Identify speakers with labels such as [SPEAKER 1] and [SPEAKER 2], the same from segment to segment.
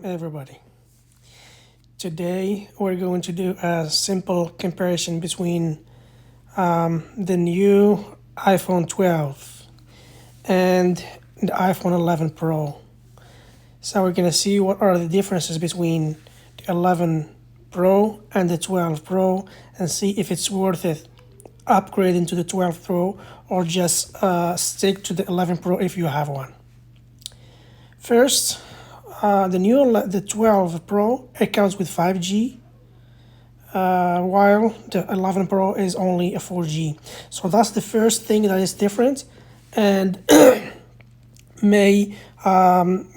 [SPEAKER 1] everybody. Today we're going to do a simple comparison between the new iPhone 12 and the iPhone 11 Pro. So we're going to see what are the differences between the 11 Pro and the 12 Pro and see if it's worth it upgrading to the 12 Pro or just stick to the 11 Pro if you have one. First, the 12 Pro, it comes with 5G, while the 11 Pro is only a 4G. So that's the first thing that is different and may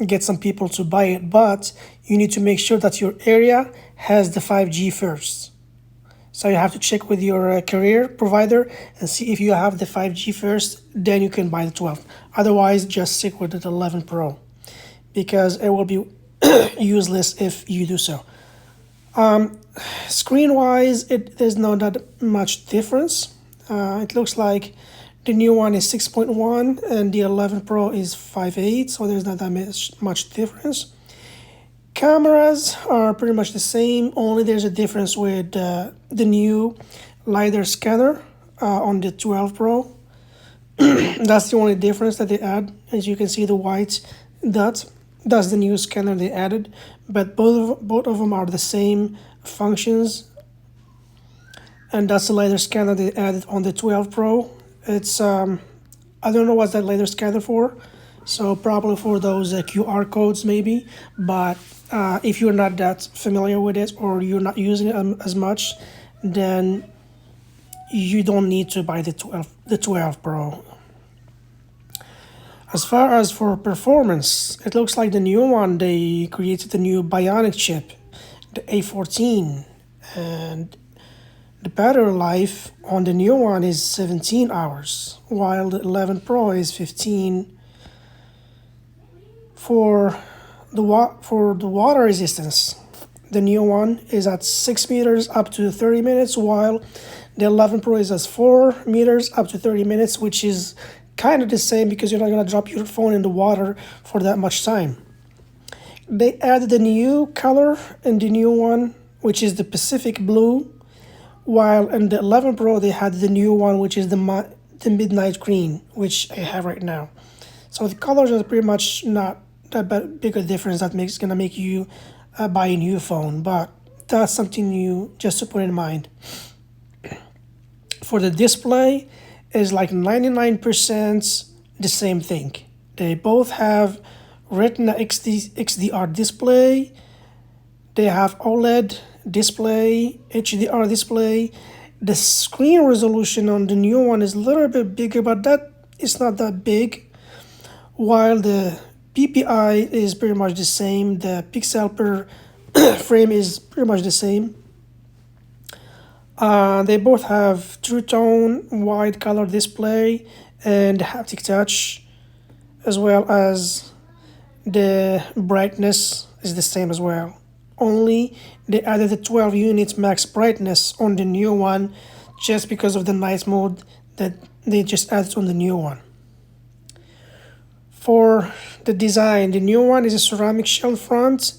[SPEAKER 1] get some people to buy it, but you need to make sure that your area has the 5G first. So you have to check with your carrier provider and see if you have the 5G first, then you can buy the 12. Otherwise, just stick with the 11 Pro because it will be useless if you do so. Screen-wise, there's not that much difference. It looks like the new one is 6.1 and the 11 Pro is 5.8, so there's not that much difference. Cameras are pretty much the same, only there's a difference with the new LiDAR scanner on the 12 Pro. That's the only difference that they add. As you can see, the white dot, that's the new scanner they added, but both of them are the same functions, and that's the LiDAR scanner they added on the 12 Pro. It's I don't know what's that LiDAR scanner for, so probably for those QR codes maybe, but if you're not that familiar with it or you're not using it as much, then you don't need to buy the 12 Pro. As far as for performance, it looks like the new one, they created the new Bionic chip, the A14, and the battery life on the new one is 17 hours, while the 11 Pro is 15. For the water resistance, the new one is at 6 meters up to 30 minutes, while the 11 Pro is at 4 meters up to 30 minutes, which is kind of the same because you're not going to drop your phone in the water for that much time. They added a new color in the new one, which is the Pacific Blue, while in the 11 Pro they had the new one, which is the Midnight Green, which I have right now. So the colors are pretty much not that big a difference that gonna make you buy a new phone, but that's something new just to put in mind. For the display, is like 99% the same thing. They both have Retina XDR display, they have OLED display, HDR display. The screen resolution on the new one is a little bit bigger, but that is not that big, while the PPI is pretty much the same. The pixel per frame is pretty much the same. They both have True Tone, wide color display, and haptic touch, as well as the brightness is the same as well. Only they added the 12 units max brightness on the new one just because of the night mode that they just added on the new one. For the design, the new one is a ceramic shell front,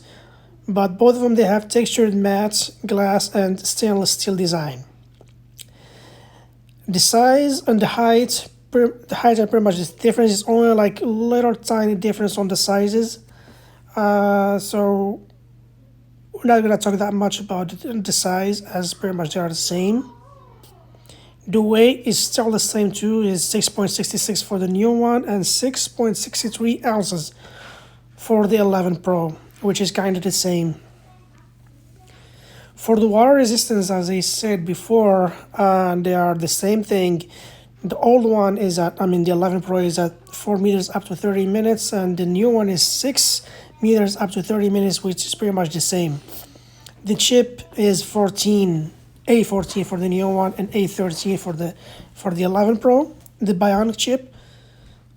[SPEAKER 1] but both of them they have textured matte glass and stainless steel design. The size and the height are pretty much the difference. It's only like a little tiny difference on the sizes. So we're not gonna talk that much about the size, as pretty much they are the same. The weight is still the same too, is 6.66 for the new one and 6.63 ounces for the 11 Pro, which is kind of the same. For the water resistance, as I said before, they are the same thing. The old one is the 11 Pro is at 4 meters up to 30 minutes, and the new one is 6 meters up to 30 minutes, which is pretty much the same. The chip is A14 for the new one and A13 for the 11 Pro, the Bionic chip,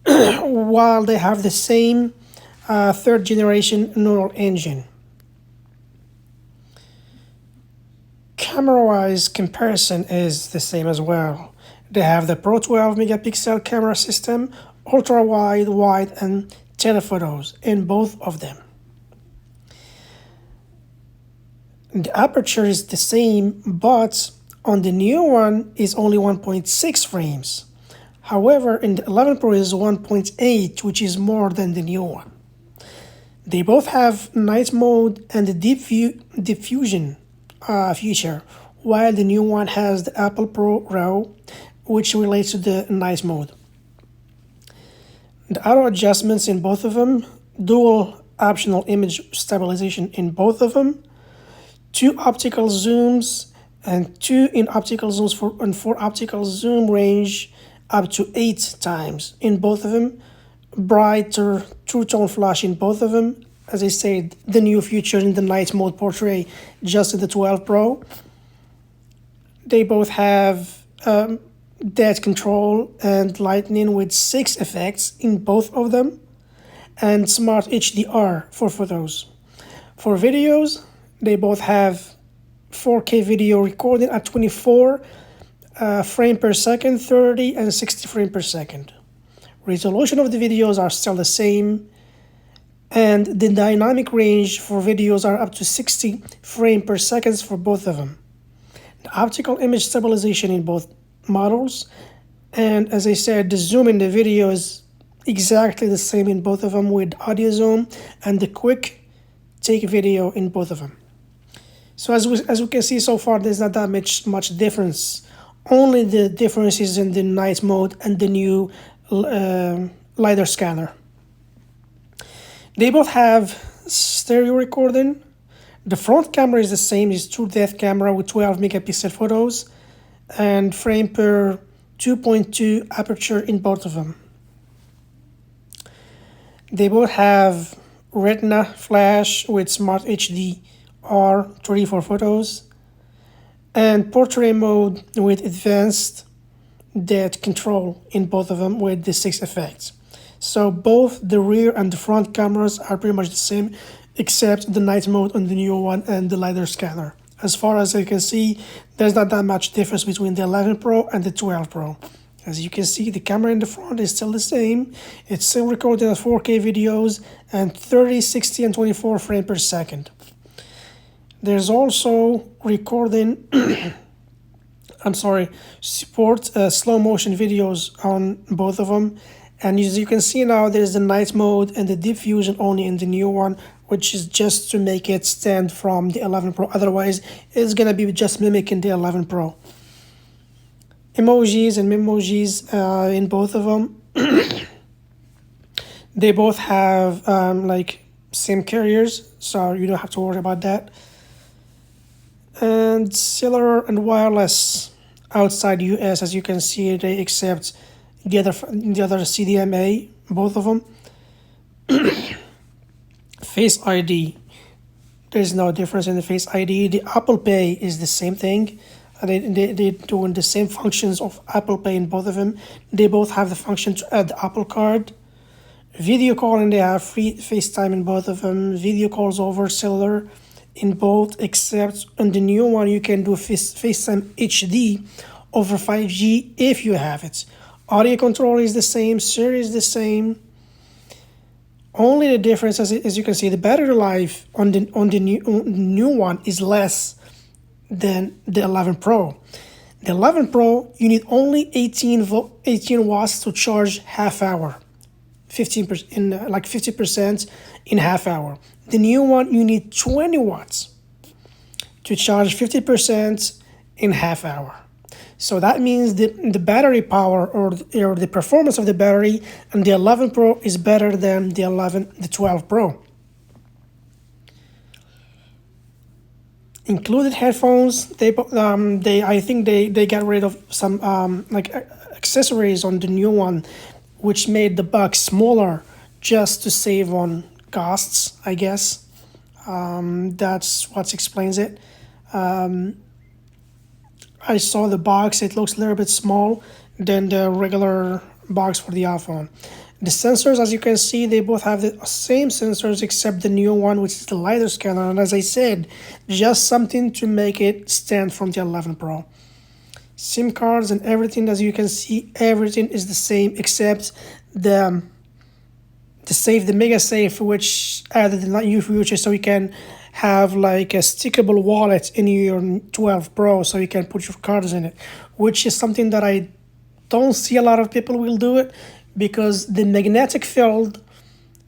[SPEAKER 1] while they have the same third generation neural engine. Camera-wise comparison is the same as well. They have the Pro 12 megapixel camera system, ultra wide, and telephotos in both of them. The aperture is the same, but on the new one is only 1.6 frames. However, in the 11 Pro is 1.8, which is more than the new one. They both have night mode and the diffusion feature, while the new one has the Apple Pro RAW, which relates to the night mode. The auto adjustments in both of them, dual optional image stabilization in both of them, 2 optical zooms and 2 in optical zooms for optical zoom range up to 8 times in both of them, brighter true tone flash in both of them. As I said, the new feature in the night mode portrait just in the 12 Pro. They both have dead control and lightning with 6 effects in both of them, and smart HDR for photos. For videos, they both have 4K video recording at 24 frame per second, 30 and 60 frame per second. Resolution of the videos are still the same, and the dynamic range for videos are up to 60 frame per second for both of them. The optical image stabilization in both models, and as I said, the zoom in the video is exactly the same in both of them with audio zoom and the quick take video in both of them. So as we can see so far, there's not that much difference. Only the difference is in the night mode and the new LiDAR scanner. They both have stereo recording. The front camera is the same, it's true depth camera with 12 megapixel photos and frame per 2.2 aperture in both of them. They both have Retina flash with Smart HDR 34 photos and portrait mode with advanced dead control in both of them with the 6 effects. So both the rear and the front cameras are pretty much the same, except the night mode on the new one and the LiDAR scanner. As far as I can see, there's not that much difference between the 11 Pro and the 12 Pro. As you can see, the camera in the front is still the same. It's still recording at 4K videos and 30, 60 and 24 frames per second. There's also recording support slow motion videos on both of them. And as you can see now, there's the night mode and the diffusion only in the new one, which is just to make it stand from the 11 Pro. Otherwise, it's gonna be just mimicking the 11 Pro. Emojis and memojis in both of them. They both have like same carriers, so you don't have to worry about that. And cellular and wireless outside US, as you can see, they accept the other CDMA, both of them. Face ID, there's no difference in the Face ID. The Apple Pay is the same thing. They're doing the same functions of Apple Pay in both of them. They both have the function to add the Apple Card. Video calling, they have free FaceTime in both of them. Video calls over cellular in both, except on the new one you can do FaceTime HD over 5G if you have it. Audio control is the same, Siri is the same. Only the difference, as you can see, the battery life on the new one is less than the 11 Pro. The 11 Pro, you need only 18 watts to charge half hour, 50% in half hour. The new one, you need 20 watts to charge 50% in half hour. So that means the battery power or the performance of the battery and the 11 Pro is better than the 12 Pro. Included headphones, I think they got rid of some accessories on the new one, which made the box smaller just to save on costs, I guess. That's what explains it. I saw the box, it looks a little bit small than the regular box for the iPhone. The sensors, as you can see, they both have the same sensors except the new one, which is the LiDAR scanner. And as I said, just something to make it stand from the 11 Pro. SIM cards and everything, as you can see, everything is the same except the Mega Safe, which added the new feature so you can have like a stickable wallet in your 12 Pro so you can put your cards in it, which is something that I don't see a lot of people will do it, because the magnetic field,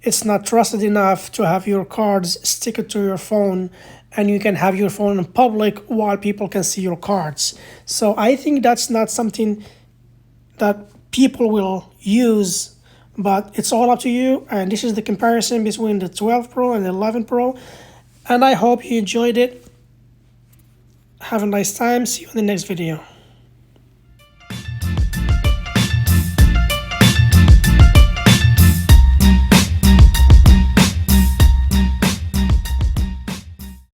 [SPEAKER 1] it's not trusted enough to have your cards stick it to your phone, and you can have your phone in public while people can see your cards. So I think that's not something that people will use, but it's all up to you. And this is the comparison between the 12 Pro and the 11 Pro, and I hope you enjoyed it. Have a nice time. See you in the next video.